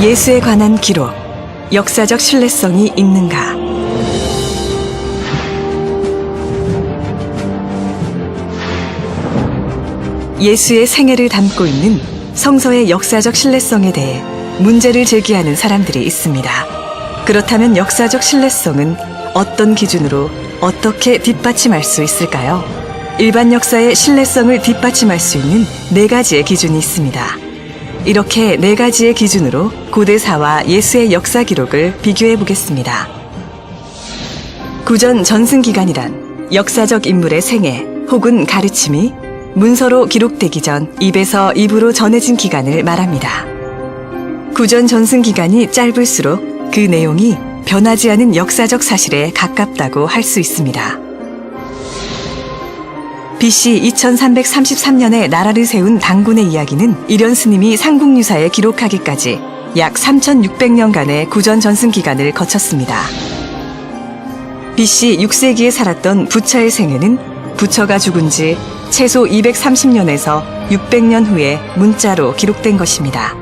예수에 관한 기록, 역사적 신뢰성이 있는가? 예수의 생애를 담고 있는 성서의 역사적 신뢰성에 대해 문제를 제기하는 사람들이 있습니다. 그렇다면 역사적 신뢰성은 어떤 기준으로 어떻게 뒷받침할 수 있을까요? 일반 역사의 신뢰성을 뒷받침할 수 있는 4가지의 기준이 있습니다. 이렇게 4가지의 기준으로 고대사와 예수의 역사 기록을 비교해 보겠습니다. 구전 전승기간이란 역사적 인물의 생애 혹은 가르침이 문서로 기록되기 전 입에서 입으로 전해진 기간을 말합니다. 구전 전승기간이 짧을수록 그 내용이 변하지 않은 역사적 사실에 가깝다고 할 수 있습니다. BC 2333년에 나라를 세운 당군의 이야기는 이련 스님이 삼국유사에 기록하기까지 약 3600년간의 구전 전승 기간을 거쳤습니다. BC 6세기에 살았던 부처의 생애는 부처가 죽은 지 최소 230년에서 600년 후에 문자로 기록된 것입니다.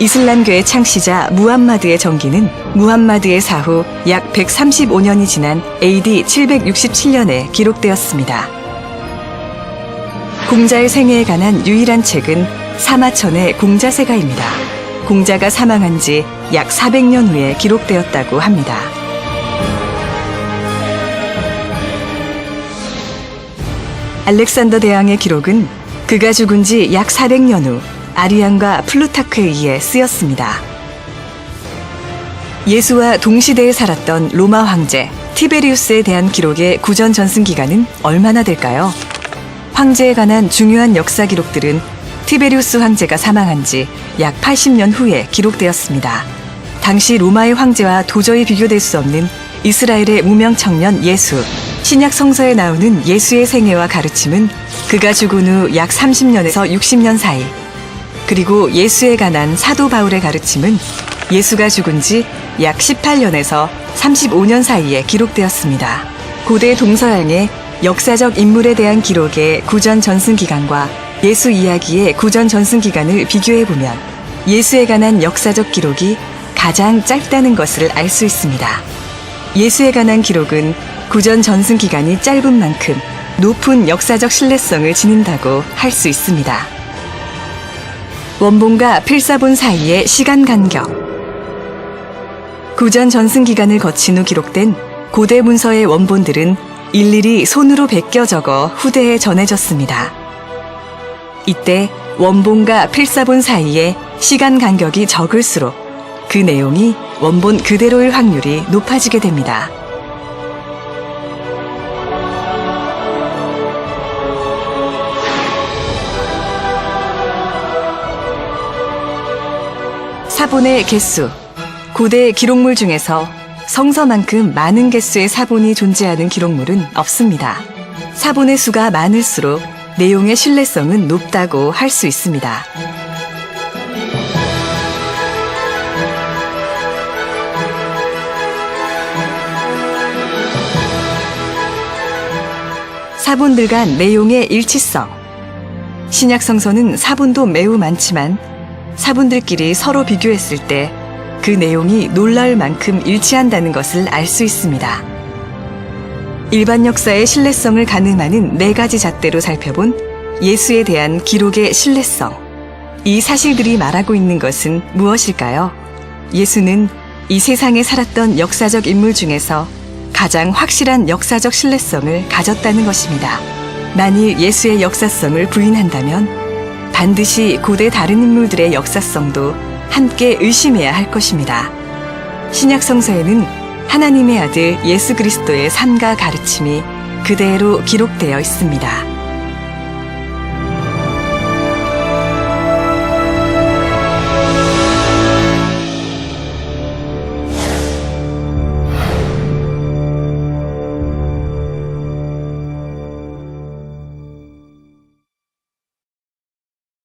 이슬람교의 창시자 무함마드의 전기는 무함마드의 사후 약 135년이 지난 AD 767년에 기록되었습니다. 공자의 생애에 관한 유일한 책은 사마천의 공자세가입니다. 공자가 사망한 지 약 400년 후에 기록되었다고 합니다. 알렉산더 대왕의 기록은 그가 죽은 지 약 400년 후 아리안과 플루타크에 의해 쓰였습니다. 예수와 동시대에 살았던 로마 황제 티베리우스에 대한 기록의 구전 전승 기간은 얼마나 될까요? 황제에 관한 중요한 역사 기록들은 티베리우스 황제가 사망한 지 약 80년 후에 기록되었습니다. 당시 로마의 황제와 도저히 비교될 수 없는 이스라엘의 무명 청년 예수, 신약 성서에 나오는 예수의 생애와 가르침은 그가 죽은 후 약 30년에서 60년 사이, 그리고 예수에 관한 사도 바울의 가르침은 예수가 죽은 지 약 18년에서 35년 사이에 기록되었습니다. 고대 동서양의 역사적 인물에 대한 기록의 구전 전승 기간과 예수 이야기의 구전 전승 기간을 비교해보면 예수에 관한 역사적 기록이 가장 짧다는 것을 알 수 있습니다. 예수에 관한 기록은 구전 전승 기간이 짧은 만큼 높은 역사적 신뢰성을 지닌다고 할 수 있습니다. 원본과 필사본 사이의 시간 간격. 구전 전승 기간을 거친 후 기록된 고대 문서의 원본들은 일일이 손으로 베껴 적어 후대에 전해졌습니다. 이때 원본과 필사본 사이의 시간 간격이 적을수록 그 내용이 원본 그대로일 확률이 높아지게 됩니다. 사본의 개수. 고대 기록물 중에서 성서만큼 많은 개수의 사본이 존재하는 기록물은 없습니다. 사본의 수가 많을수록 내용의 신뢰성은 높다고 할 수 있습니다. 사본들 간 내용의 일치성. 신약 성서는 사본도 매우 많지만 사본들끼리 서로 비교했을 때 그 내용이 놀라울 만큼 일치한다는 것을 알 수 있습니다. 일반 역사의 신뢰성을 가늠하는 4가지 잣대로 살펴본 예수에 대한 기록의 신뢰성. 이 사실들이 말하고 있는 것은 무엇일까요? 예수는 이 세상에 살았던 역사적 인물 중에서 가장 확실한 역사적 신뢰성을 가졌다는 것입니다. 만일 예수의 역사성을 부인한다면 반드시 고대 다른 인물들의 역사성도 함께 의심해야 할 것입니다. 신약 성서에는 하나님의 아들 예수 그리스도의 삶과 가르침이 그대로 기록되어 있습니다.